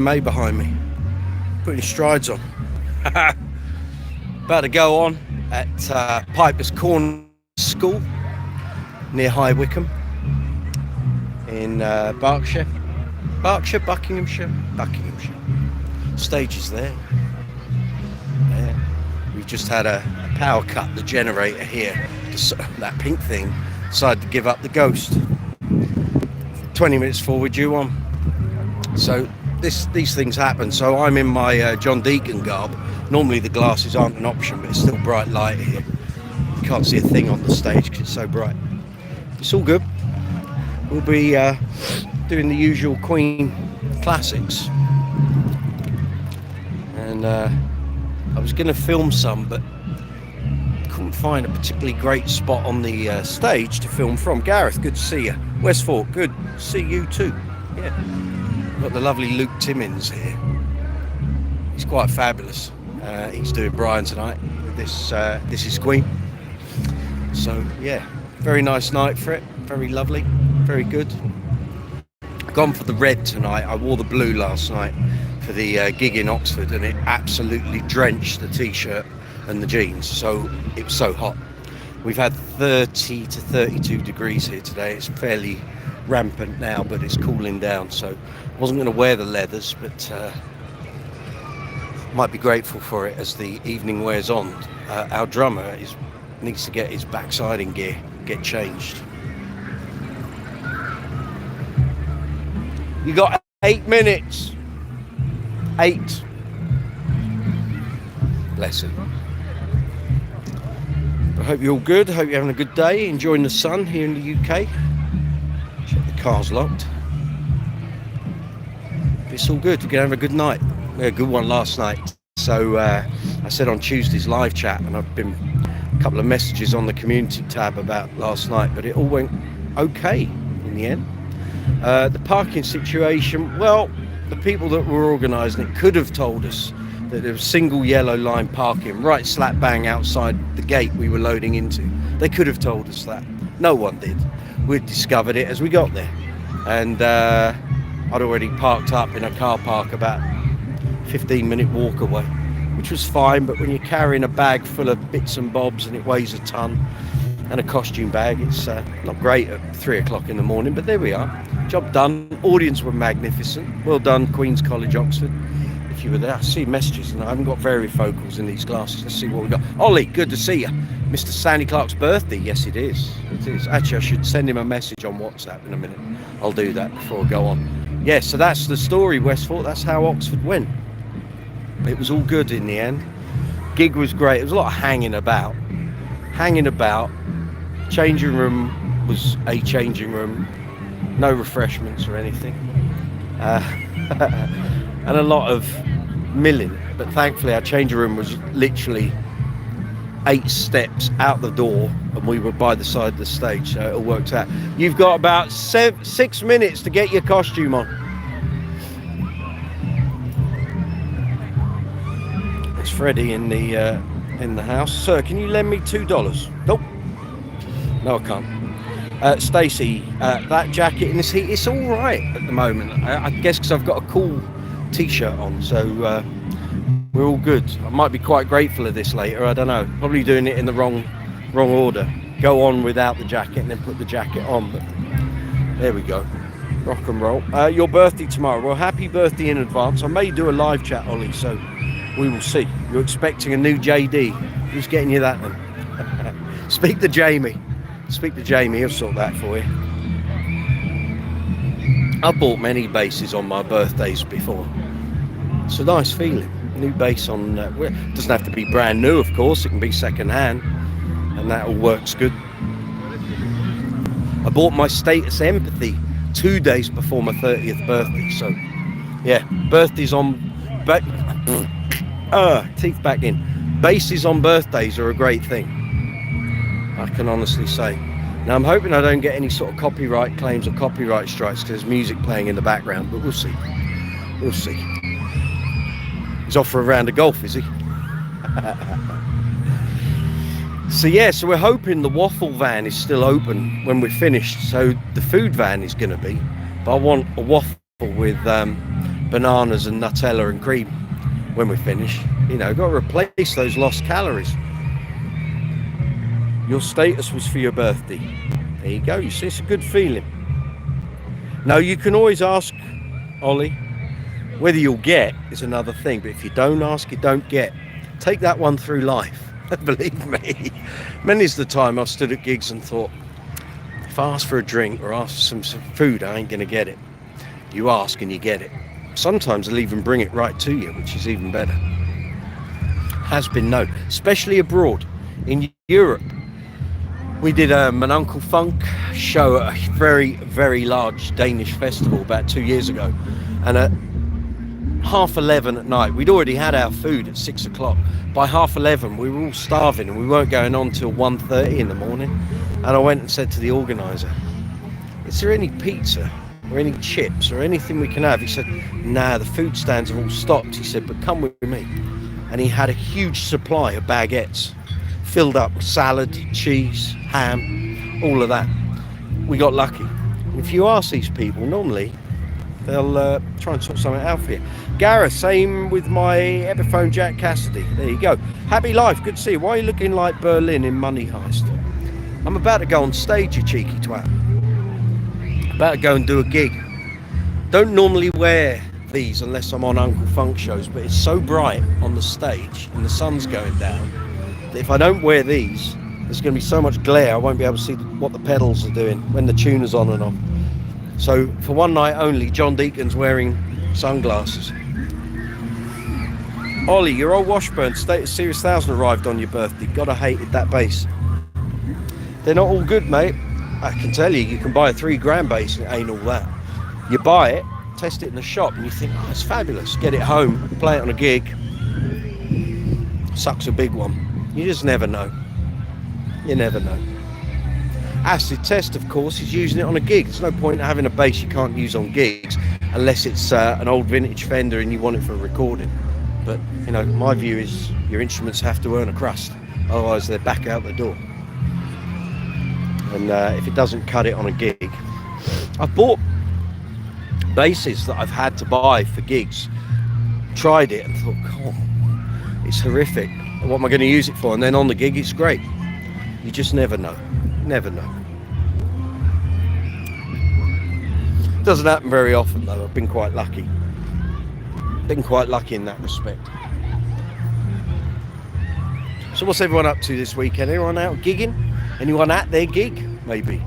May behind me, putting his strides on. About to go on at Piper's Corner School near High Wycombe in Buckinghamshire. Stage is there. We've just had a power cut. The generator here, that pink thing, decided to give up the ghost. 20 minutes before we're due on. So these things happen. So I'm in my John Deacon garb. Normally the glasses aren't an option, but it's still bright light here. You can't see a thing on the stage because it's so bright. It's all good. We'll be doing the usual Queen classics. And I was going to film some, but couldn't find a particularly great spot on the stage to film from. Gareth, good to see you. Westfort, good to see you too. Yeah. Got the lovely Luke Timmins here. He's quite fabulous. He's doing Brian tonight with This Is Queen. So yeah, very nice night for it. Very lovely, very good. Gone for the red tonight. I wore the blue last night for the gig in Oxford, and it absolutely drenched the t-shirt and the jeans. So it was so hot. We've had 30 to 32 degrees here today. It's fairly rampant now, but it's cooling down. So I wasn't going to wear the leathers, but might be grateful for it as the evening wears on. Our drummer needs to get his backside in gear, get changed. You got 8 minutes. 8. Bless him. I hope you're all good. I hope you're having a good day, enjoying the sun here in the UK. Check the car's locked. It's all good. We're going to have a good night. We had a good one last night. So I said on Tuesday's live chat, and I've been a couple of messages on the community tab about last night, but it all went okay in the end. The parking situation, well, the people that were organising it could have told us that there was single yellow line parking right slap bang outside the gate we were loading into. They could have told us that. No one did. We'd discovered it as we got there. And I'd already parked up in a car park about 15-minute walk away, which was fine, but when you're carrying a bag full of bits and bobs and it weighs a ton, and a costume bag, it's not great at 3 o'clock in the morning, but there we are. Job done. Audience were magnificent. Well done, Queen's College, Oxford. If you were there, I see messages, and I haven't got varifocals in these glasses. Let's see what we got. Ollie, good to see you. Mr. Stanley Clark's birthday. Yes, it is. It is. Actually, I should send him a message on WhatsApp in a minute. I'll do that before I go on. Yeah, so that's the story, Westfort. That's how Oxford went. It was all good in the end. Gig was great. It was a lot of hanging about. Changing room was a changing room. No refreshments or anything. And a lot of milling. But thankfully our changing room was literally 8 steps out the door, and we were by the side of the stage, so it all worked out. You've got about 6 minutes to get your costume on. It's Freddie in the house. Sir, can you lend me $2? Nope. No, I can't. Stacey, that jacket in this heat, it's all right at the moment. I guess because I've got a cool t-shirt on, so we're all good. I might be quite grateful of this later. I don't know. Probably doing it in the wrong order. Go on without the jacket and then put the jacket on. But there we go. Rock and roll. Your birthday tomorrow. Well, happy birthday in advance. I may do a live chat, Ollie, so we will see. You're expecting a new JD. Who's getting you that then? Speak to Jamie. He'll sort that for you. I've bought many basses on my birthdays before. It's a nice feeling. New bass on, it doesn't have to be brand new, of course. It can be second hand, and that all works good. I bought my Status Empathy 2 days before my 30th birthday, so yeah, birthdays on, teeth back in. Basses on birthdays are a great thing, I can honestly say. Now I'm hoping I don't get any sort of copyright claims or copyright strikes because there's music playing in the background, but we'll see. He's off for a round of golf, is he? So we're hoping the waffle van is still open when we're finished, so the food van is going to be, but I want a waffle with bananas and Nutella and cream when we finish. You know, got to replace those lost calories. Your status was for your birthday. There you go. You see, it's a good feeling. Now, you can always ask, Ollie. Whether you'll get is another thing, but if you don't ask, you don't get. Take that one through life. Believe me. Many's the time I've stood at gigs and thought, if I ask for a drink or ask for some food, I ain't going to get it. You ask and you get it. Sometimes they'll even bring it right to you, which is even better. Has been known, especially abroad. In Europe, we did an Uncle Funk show at a very, very large Danish festival about 2 years ago. And at 11:30 at night, we'd already had our food at 6 o'clock. By 11:30, we were all starving and we weren't going on till 1:30 in the morning. And I went and said to the organiser, is there any pizza or any chips or anything we can have? He said, nah, the food stands have all stopped. He said, but come with me. And he had a huge supply of baguettes filled up with salad, cheese, ham, all of that. We got lucky. If you ask these people, normally they'll try and sort something out for you. Gareth, same with my Epiphone Jack Cassidy. There you go. Happy life, good to see you. Why are you looking like Berlin in Money Heist? I'm about to go on stage, you cheeky twat. About to go and do a gig. Don't normally wear these unless I'm on Uncle Funk shows, but it's so bright on the stage and the sun's going down that if I don't wear these, there's going to be so much glare I won't be able to see what the pedals are doing when the tuner's on and off. So for one night only, John Deacon's wearing sunglasses. Ollie, your old Washburn Status Series 1000 arrived on your birthday. Gotta hated that bass. They're not all good, mate. I can tell you, you can buy a £3,000 bass and it ain't all that. You buy it, test it in the shop and you think, oh, it's fabulous. Get it home, play it on a gig. Sucks a big one. You just never know. You never know. Acid Test, of course, is using it on a gig. There's no point in having a bass you can't use on gigs unless it's an old vintage Fender and you want it for a recording. But, you know, my view is your instruments have to earn a crust. Otherwise, they're back out the door. And if it doesn't cut it on a gig... I've bought basses that I've had to buy for gigs. Tried it and thought, God, it's horrific. What am I going to use it for? And then on the gig, it's great. You just never know. Never know. Doesn't happen very often though. I've been quite lucky. Been quite lucky in that respect. So what's everyone up to this weekend? Anyone out gigging? Anyone at their gig? Maybe.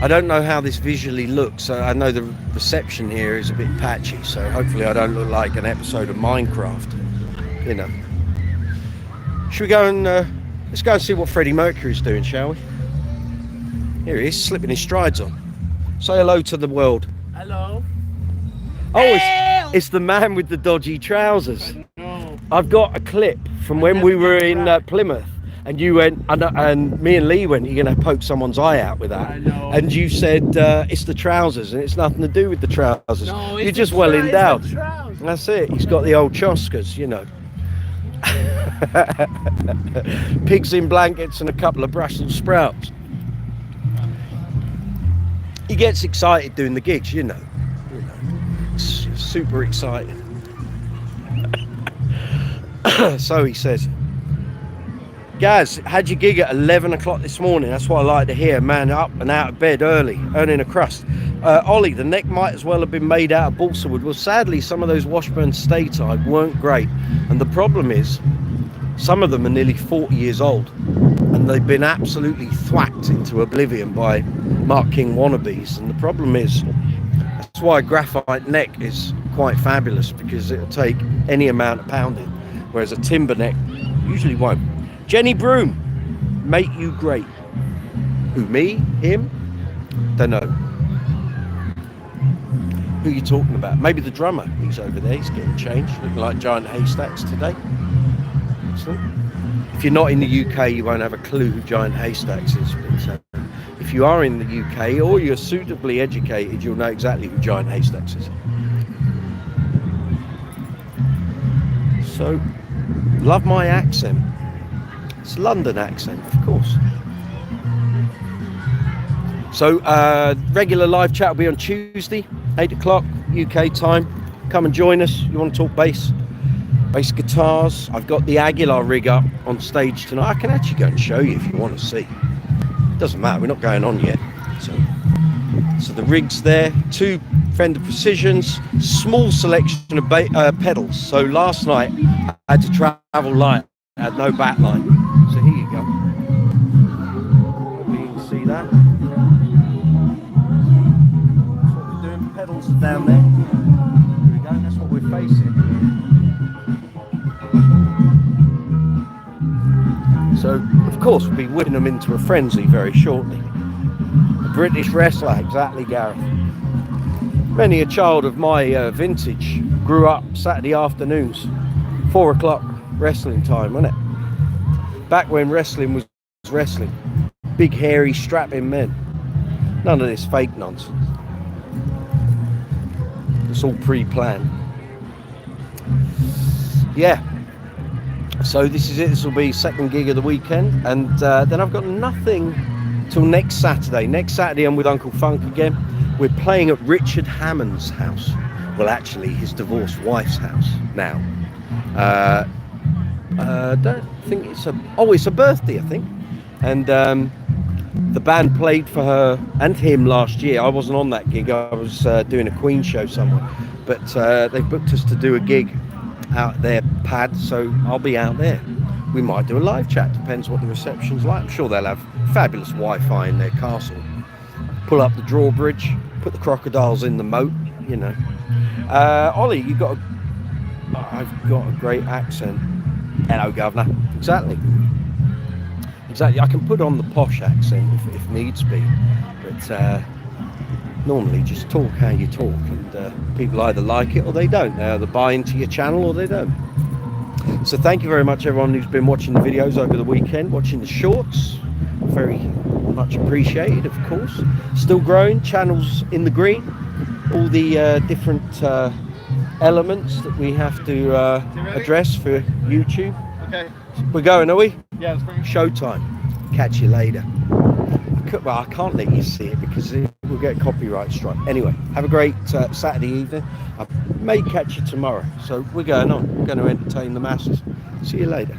I don't know how this visually looks. I know the reception here is a bit patchy, so hopefully I don't look like an episode of Minecraft. You know. Should we go and let's go and see what Freddie Mercury's doing, shall we? Here he is, slipping his strides on. Say hello to the world. Hello. Oh, it's the man with the dodgy trousers. I've got a clip from when we were in Plymouth, and you went, and me and Lee went, you're going to poke someone's eye out with that. I know. And you said, it's the trousers, and it's nothing to do with the trousers. No, you're just well endowed. Trousers. That's it. He's got the old Choskas, you know. Pigs in blankets and a couple of Brussels sprouts. He gets excited doing the gigs, you know. It's super exciting. So he says, Gaz, had your gig at 11 o'clock this morning. That's what I like to hear. Man up and out of bed early, earning a crust. Ollie, the neck might as well have been made out of balsa wood. Well, sadly, some of those Washburn stay tied weren't great. And the problem is, some of them are nearly 40 years old. And they've been absolutely thwacked into oblivion by Mark King wannabes. And the problem is, that's why a graphite neck is quite fabulous, because it'll take any amount of pounding. Whereas a timber neck usually won't. Jenny Broom, mate, you great. Who, me? Him? Don't know. Who are you talking about? Maybe the drummer. He's over there. He's getting changed. Looking like giant haystacks today. Excellent. If you're not in the UK, you won't have a clue who Giant Haystacks is. But if you are in the UK or you're suitably educated, you'll know exactly who Giant Haystacks is. So, love my accent. It's London accent, of course. So, regular live chat will be on Tuesday, 8 o'clock. UK time. Come and join us. You want to talk bass guitars? I've got the Aguilar rig up on stage tonight. I can actually go and show you if you want to see. Doesn't matter, we're not going on yet. So the rig's there, 2 Fender Precisions, small selection of pedals. So last night I had to travel light, I had no backline. So here you go. Hopefully you can see that. That's what we're doing, pedals are down there. Here we go, that's what we're facing. So of course we'll be whipping them into a frenzy very shortly. A British wrestler, exactly, Gareth. Many a child of my vintage grew up Saturday afternoons, 4 o'clock wrestling time, wasn't it? Back when wrestling was wrestling. Big, hairy, strapping men. None of this fake nonsense. It's all pre-planned. Yeah. So this is it. This will be second gig of the weekend. And then I've got nothing till next Saturday. Next Saturday I'm with Uncle Funk again. We're playing at Richard Hammond's house. Well, actually his divorced wife's house now. Don't think it's a birthday, I think. And the band played for her and him last year. I wasn't on that gig. I was doing a Queen show somewhere. But they booked us to do a gig out at their pad, so I'll be out there. We might do a live chat, depends what the reception's like. I'm sure they'll have fabulous Wi-Fi in their castle. Pull up the drawbridge, put the crocodiles in the moat, you know. Ollie, I've got a great accent. Hello, governor. Exactly. I can put on the posh accent if needs be, but normally just talk how you talk, and people either like it or they don't. They either buy into your channel or they don't. So thank you very much everyone who's been watching the videos over the weekend, watching the shorts. Very much appreciated, of course. Still growing, channels in the green. All the different elements that we have to address for YouTube. Okay. We're going, are we? Yeah, it's pretty Showtime. Catch you later. Well, I can't let you see it because we'll get a copyright strike. Anyway, have a great Saturday evening. I may catch you tomorrow. So we're going on. We're going to entertain the masses. See you later.